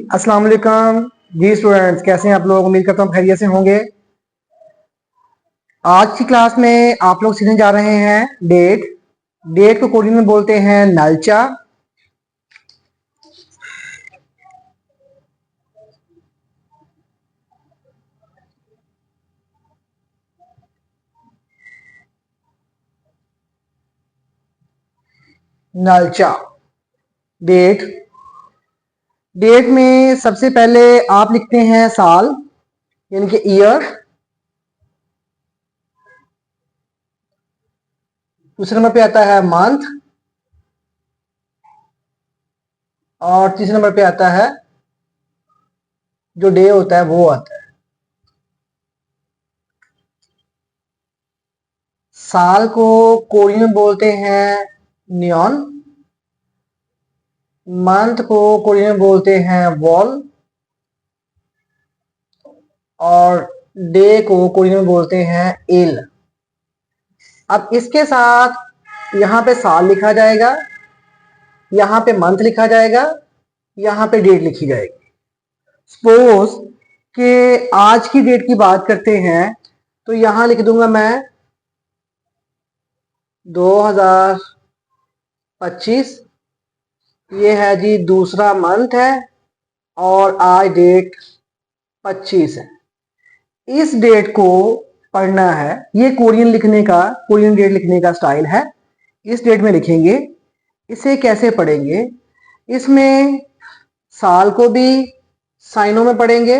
अस्सलाम वालेकुम जी स्टूडेंट्स, कैसे हैं आप लोग। उम्मीद करता हूँ खैरियत से होंगे। आज की क्लास में आप लोग सीखने जा रहे हैं डेट। डेट को कोरियन में बोलते हैं नालचा। नालचा डेट। डेट में सबसे पहले आप लिखते हैं साल, यानी कि ईयर। दूसरे नंबर पे आता है मंथ, और तीसरे नंबर पे आता है जो डे होता है वो आता है। साल को कोरियन में बोलते हैं नियॉन। मंथ को कोरियन में बोलते हैं वॉल, और डे को कोरियन में बोलते हैं इल। अब इसके साथ यहाँ पे साल लिखा जाएगा, यहाँ पे मंथ लिखा जाएगा, यहाँ पे डेट लिखी जाएगी। सपोज कि आज की डेट की बात करते हैं तो यहाँ लिख दूंगा मैं 2025। ये है जी दूसरा मंथ है, और आज डेट 25 है। इस डेट को पढ़ना है। ये कोरियन लिखने का, कोरियन डेट लिखने का स्टाइल है। इस डेट में लिखेंगे। इसे कैसे पढ़ेंगे? इसमें साल को भी साइनों में पढ़ेंगे,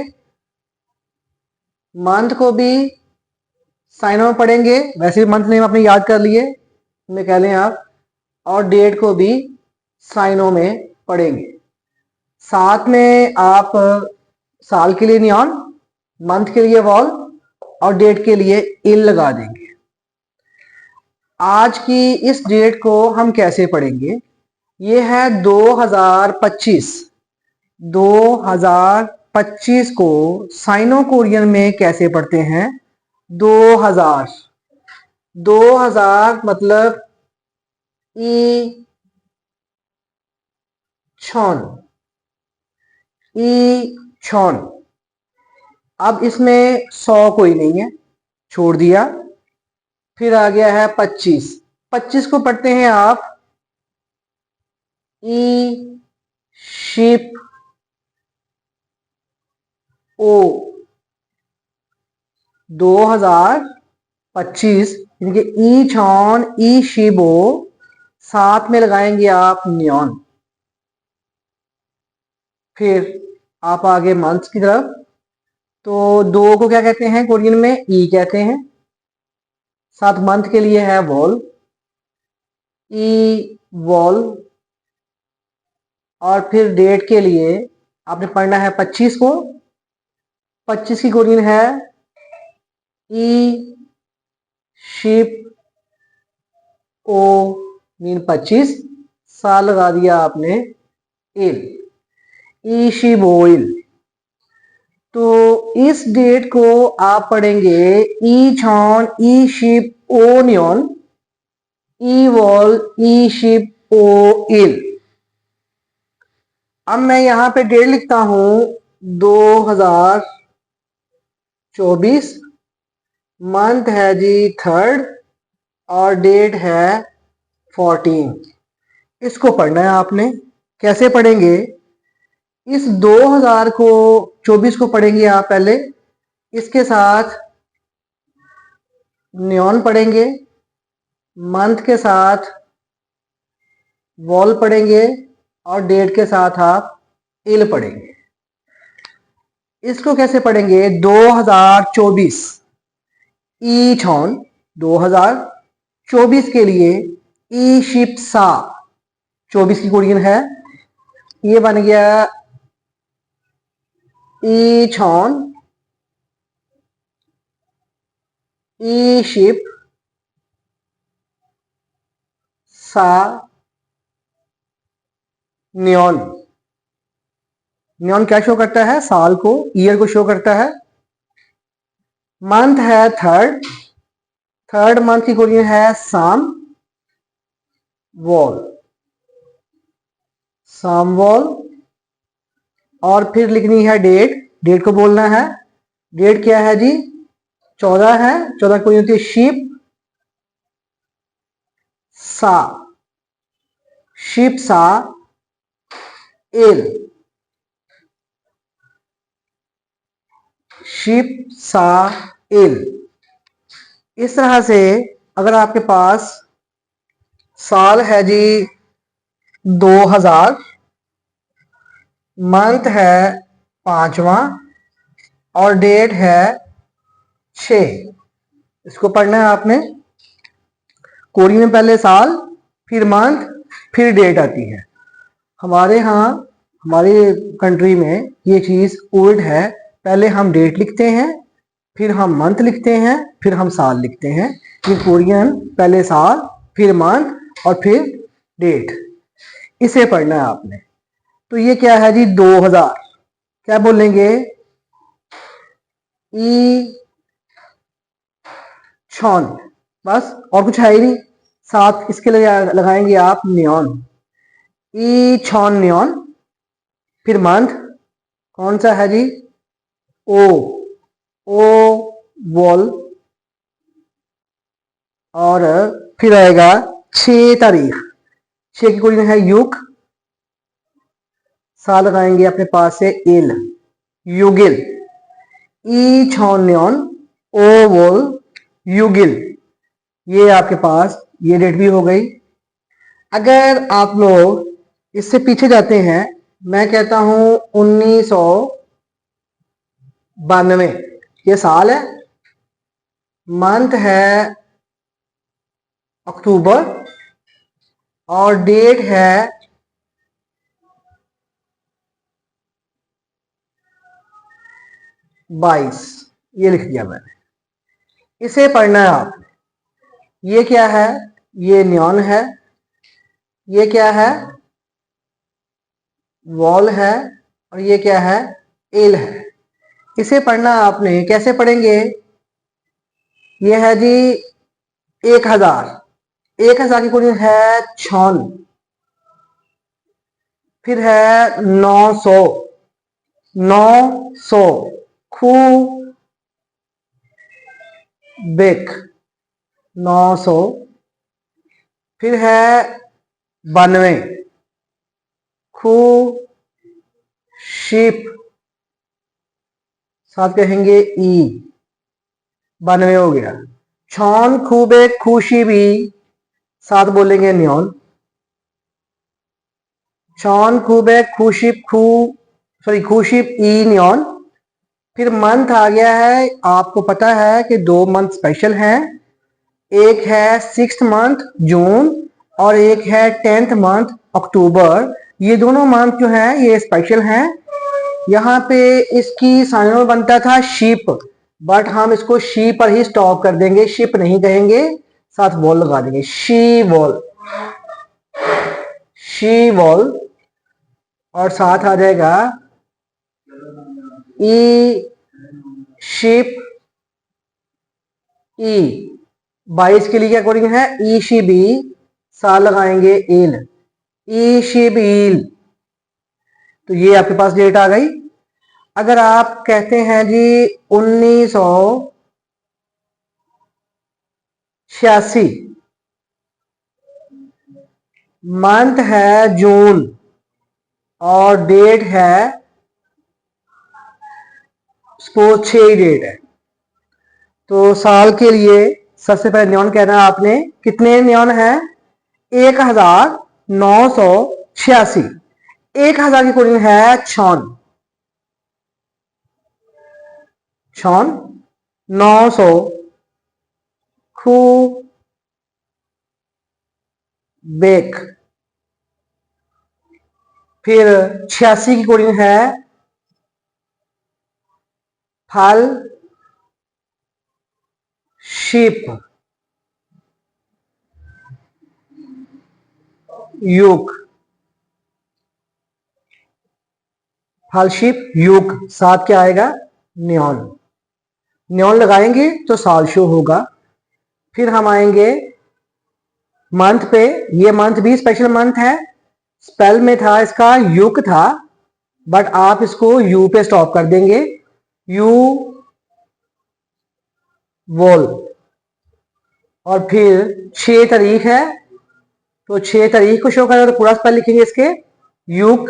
मंथ को भी साइनों में पढ़ेंगे, वैसे मंथ नेम आपने याद कर लिए, में कह लें आप, और डेट को भी साइनों में पढ़ेंगे। साथ में आप साल के लिए नियॉन, मंथ के लिए वॉल, और डेट के लिए इल लगा देंगे। आज की इस डेट को हम कैसे पढ़ेंगे? ये है 2025। 2025 को साइनो कोरियन में कैसे पढ़ते हैं? 2000। 2000 मतलब ई छन। ई छन। अब इसमें 100 कोई नहीं है, छोड़ दिया। फिर आ गया है 25। 25 को पढ़ते हैं आप ई शिप ओ। 2025 यानी कि ई छॉन ई शिबो, साथ में लगाएंगे आप नियॉन। फिर आप आगे मंथ की तरफ, तो 2 को क्या कहते हैं कोरियन में? ई कहते हैं। साथ मंथ के लिए है वॉल, ई वॉल। और फिर डेट के लिए आपने पढ़ना है 25 को। 25 की कोरियन है ई शिप ओ, मीन 25। साल लगा दिया आपने इल, ई शिप ओइल। तो इस डेट को आप पढ़ेंगे ई छॉन ई शिप ओ नियॉन, ई वॉल, ई शिप ओ इल। अब मैं यहां पे डेट लिखता हूं 2024। मंथ है जी 3rd, और डेट है 14। इसको पढ़ना है आपने। कैसे पढ़ेंगे? इस 2000 को 24 को पढ़ेंगे आप पहले, इसके साथ नियॉन पढ़ेंगे, मंथ के साथ वॉल पढ़ेंगे, और डेट के साथ आप इल पढ़ेंगे। इसको कैसे पढ़ेंगे? 2024 ई छॉन। 2024 के लिए ई शिप सा, 24 की कोरियन है। ये बन गया ई छॉन ई शिप सा नियॉन। नियॉन क्या शो करता है? साल को, ईयर को शो करता है। मंथ है 3rd। 3rd मंथ की कोरियन है साम वॉल, साम वॉल। और फिर लिखनी है डेट, डेट को बोलना है। डेट क्या है जी? 14 है। 14 कोई होती है शीप सा, शीप सा एल, शीप सा एल। इस तरह से अगर आपके पास साल है जी 2000, मंथ है 5वां और डेट है 6, इसको पढ़ना है आपने। कोरियन में पहले साल, फिर मंथ, फिर डेट आती है। हमारे यहाँ, हमारी कंट्री में ये चीज़ उल्ट है। पहले हम डेट लिखते हैं, फिर हम मंथ लिखते हैं, फिर हम साल लिखते हैं। ये कोरियन पहले साल, फिर मंथ और फिर डेट, इसे पढ़ना है आपने। तो ये क्या है जी? 2000, क्या बोलेंगे? ई छॉन, बस, और कुछ है ही नहीं। साथ इसके लिए लगाएंगे आप नियॉन, ई छॉन नियॉन। फिर मंथ कौन सा है जी? ओ, ओ वॉल। और फिर आएगा 6 तारीख, 6 की कोई है युग, साल लगाएंगे अपने पास से एल, युगिल, ई छॉन्योन ओ वोल युगिल। ये आपके पास ये डेट भी हो गई। अगर आप लोग इससे पीछे जाते हैं, मैं कहता हूं 1992, ये साल है। मंथ है अक्टूबर और डेट है 22, ये लिख दिया मैंने। इसे पढ़ना है आप। ये क्या है? ये नियॉन है। ये क्या है? वॉल है। और ये क्या है? एल है। इसे पढ़ना आपने, कैसे पढ़ेंगे? ये है जी 1000, 1000 की कोई है छॉन। फिर है 900, 900 खू बेक, 900। फिर है 92 खू शीप, साथ कहेंगे ई, 92 हो गया। छॉन खूबे खुशी भी, साथ बोलेंगे नियॉन, छॉन खूबे खुशिप खू, सॉरी खुशिप ई नियॉन। फिर मंथ आ गया है। आपको पता है कि 2 मंथ स्पेशल हैं, एक है 6th मंथ जून और एक है 10th मंथ अक्टूबर। ये दोनों मंथ जो हैं ये स्पेशल हैं। यहाँ पे इसकी साइनोनिम बनता था शीप, बट हम इसको शी पर ही स्टॉप कर देंगे, शिप नहीं कहेंगे, साथ वॉल लगा देंगे, शी वॉल, शी वॉल। और साथ आ जाएगा ई शिप ई। 22 के लिए क्या कोडिंग है? ई शिप ई, साल लगाएंगे एल, ई शिप ईल। तो ये आपके पास डेट आ गई। अगर आप कहते हैं जी 1986, मंथ है जून और डेट है सपोज 6 डेट है, तो साल के लिए सबसे पहले न्यून कहना है आपने। कितने न्यून है? 1986। 1000 की कोडिंग है छॉन, छॉन 900 खू बेक। फिर 86 की कोडिंग है फल शिप युग, फलशिप युग। साथ क्या आएगा? न्योन, न्योन लगाएंगे तो साल शो होगा। फिर हम आएंगे मंथ पे। ये मंथ भी स्पेशल मंथ है, स्पेल में था इसका युग था, बट आप इसको यू पे स्टॉप कर देंगे, यू वॉल। और फिर 6 तारीख है, तो 6 तारीख को शो करेगा तो पूरा स्पेल लिखेंगे इसके, युग,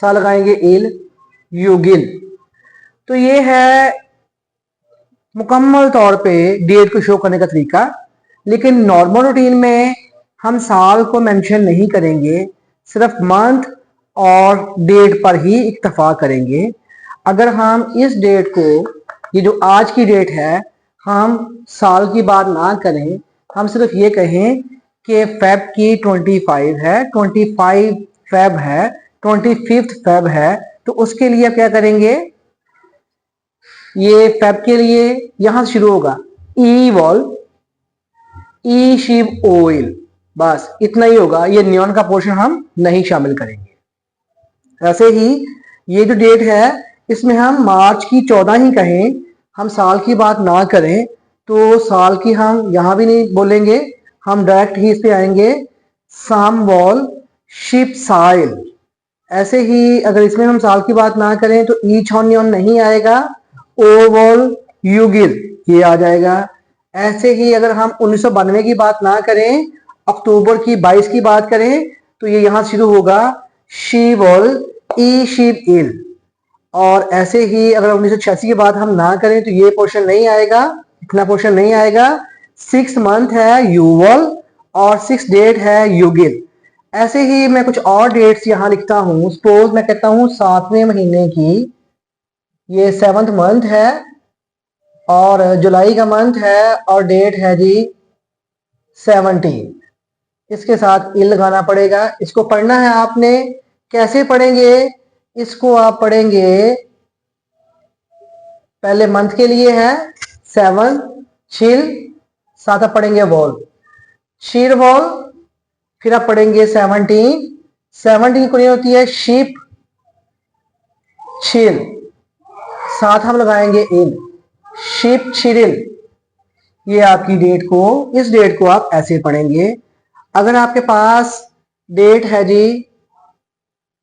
सा लगाएंगे इल, युगिल। तो ये है मुकम्मल तौर पे डेट को शो करने का तरीका। लेकिन नॉर्मल रूटीन में हम साल को मेंशन नहीं करेंगे, सिर्फ मंथ और डेट पर ही इक्तफा करेंगे। अगर हम इस डेट को, ये जो आज की डेट है, हम साल की बात ना करें, हम सिर्फ ये कहें कि फेब की 25 है, 25 फेब है, 25 फेब है, तो उसके लिए क्या करेंगे, ये फेब के लिए यहां से शुरू होगा ई वॉल, ई शिप ऑयल, बस इतना ही होगा। ये नियॉन का पोर्शन हम नहीं शामिल करेंगे। ऐसे ही ये जो डेट है, इसमें हम मार्च की 14 ही कहें, हम साल की बात ना करें, तो साल की हम यहां भी नहीं बोलेंगे, हम डायरेक्ट ही इस पे आएंगे, साम वॉल शिप साइल। ऐसे ही अगर इसमें हम साल की बात ना करें तो ई छॉन्योन नहीं आएगा, ओवल युगिल ये आ जाएगा। ऐसे ही अगर हम 1992 की बात ना करें, अक्टूबर की 22 की बात करें, तो ये यहां शुरू होगा शीवल ई शिव इल। और ऐसे ही अगर 1986 की बात हम ना करें तो ये पोर्शन नहीं आएगा, इतना पोर्शन नहीं आएगा। 6 मंथ है यूवल और 6 डेट है युगिल। ऐसे ही मैं कुछ और डेट्स यहां लिखता हूं। सपोज मैं कहता हूं 7वें महीने की, ये 7th मंथ है और जुलाई का मंथ है और डेट है जी 17। इसके साथ इल लगाना पड़ेगा। इसको पढ़ना है आपने, कैसे पढ़ेंगे, इसको आप पढ़ेंगे, पहले मंथ के लिए है 7 चिल, साथ आप पढ़ेंगे वॉल, शीर वॉल। फिर आप पढ़ेंगे 17, 17 को नहीं होती है शीप चिल, साथ हम लगाएंगे इन, शिप छिरिल। ये आपकी डेट को, इस डेट को आप ऐसे पढ़ेंगे। अगर आपके पास डेट है जी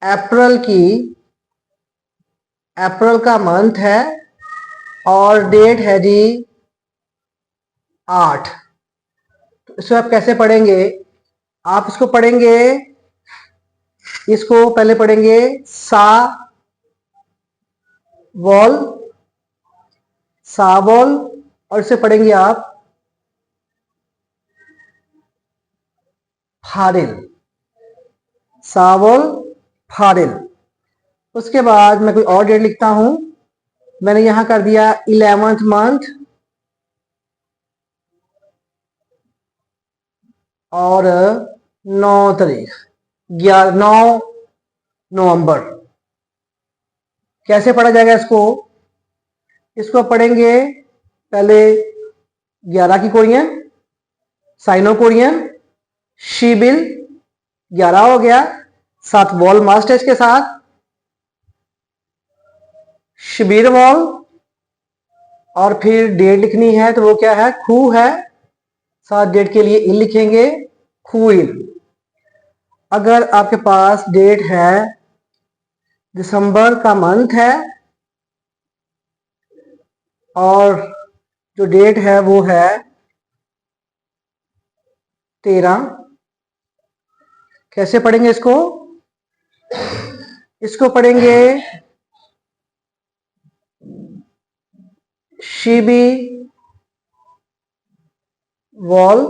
अप्रैल की, अप्रैल का मंथ है और डेट है जी 8, तो इसको आप कैसे पढ़ेंगे, आप इसको पढ़ेंगे, इसको पहले पढ़ेंगे सा वॉल, सावॉल, और इसे पढ़ेंगे आप फारिल, सावॉल फारिल। उसके बाद मैं कोई और डेट लिखता हूं, मैंने यहां कर दिया 11th मंथ और 9 तारीख, 9 नवंबर। कैसे पढ़ा जाएगा इसको, इसको पढ़ेंगे पहले 11 की कोरियन, साइनो कोरियन, शीबिल 11 हो गया, साथ वॉल मास्ट है इसके साथ, शिबिर वॉल, और फिर डेट लिखनी है तो वो क्या है, खू है, साथ डेट के लिए इल लिखेंगे, खूइल। अगर आपके पास डेट है दिसंबर का मंथ है और जो डेट है वो है 13, कैसे पढ़ेंगे इसको, इसको पढ़ेंगे शिबी वॉल,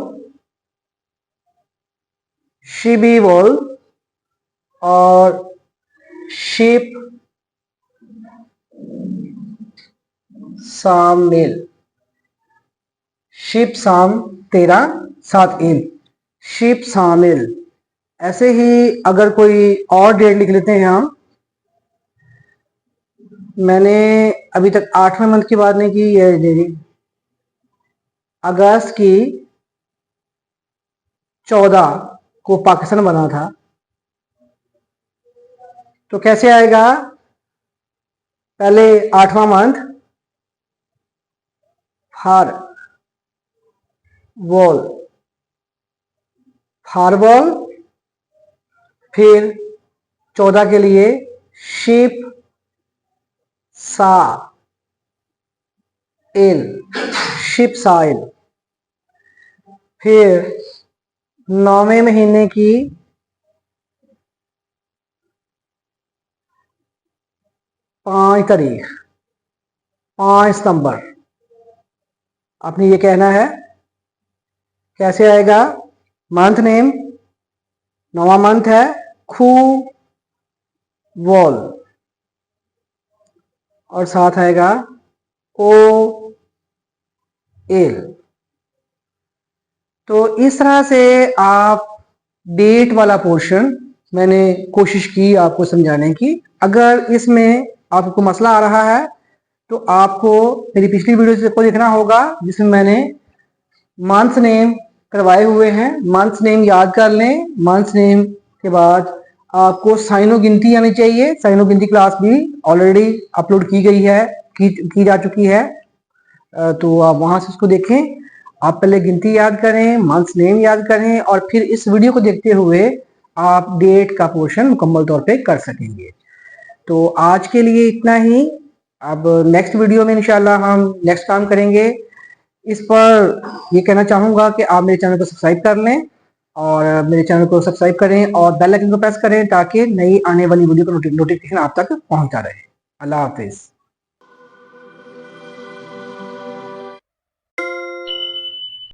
शिबी वॉल और शिप सामिल, शिप साम 13 सात इन, शिप सामिल। ऐसे ही अगर कोई और डेट लिख लेते हैं हम, मैंने अभी तक 8वें मंथ की बात नहीं की है, अगस्त की 14 को पाकिस्तान बना था, तो कैसे आएगा, पहले 8वां मंथ फार वॉल, फार वॉल, फिर 14 के लिए शिप सा इल, शिप साइल। फिर 9वें महीने की 5 तारीख, 5 सितंबर। आपने ये कहना है, कैसे आएगा? मंथ नेम, 9वां मंथ है खू वॉल, और साथ आएगा ओ एल। तो इस तरह से आप डेट वाला पोर्शन मैंने कोशिश की आपको समझाने की। अगर इसमें आपको मसला आ रहा है तो आपको मेरी पिछली वीडियो को देखना होगा, जिसमें मैंने मंथ नेम करवाए हुए हैं। मंथ नेम याद कर लें। मंथ नेम के बाद आपको साइनो गिनती आनी चाहिए। साइनो गिनती क्लास भी ऑलरेडी अपलोड की गई है, की जा चुकी है, तो आप वहां से उसको देखें। आप पहले गिनती याद करें, मंथ नेम याद करें, और फिर इस वीडियो को देखते हुए आप डेट का पोर्शन मुकम्मल तौर पे कर सकेंगे। तो आज के लिए इतना ही। अब नेक्स्ट वीडियो में इंशाल्लाह हम नेक्स्ट काम करेंगे। इस पर ये कहना चाहूँगा कि आप मेरे चैनल को सब्सक्राइब कर लें, और मेरे चैनल को सब्सक्राइब करें और बेल आइकन को प्रेस करें, ताकि नई आने वाली वीडियो का नोटिफिकेशन आप तक पहुँचता रहे। अल्लाह हाफिज़।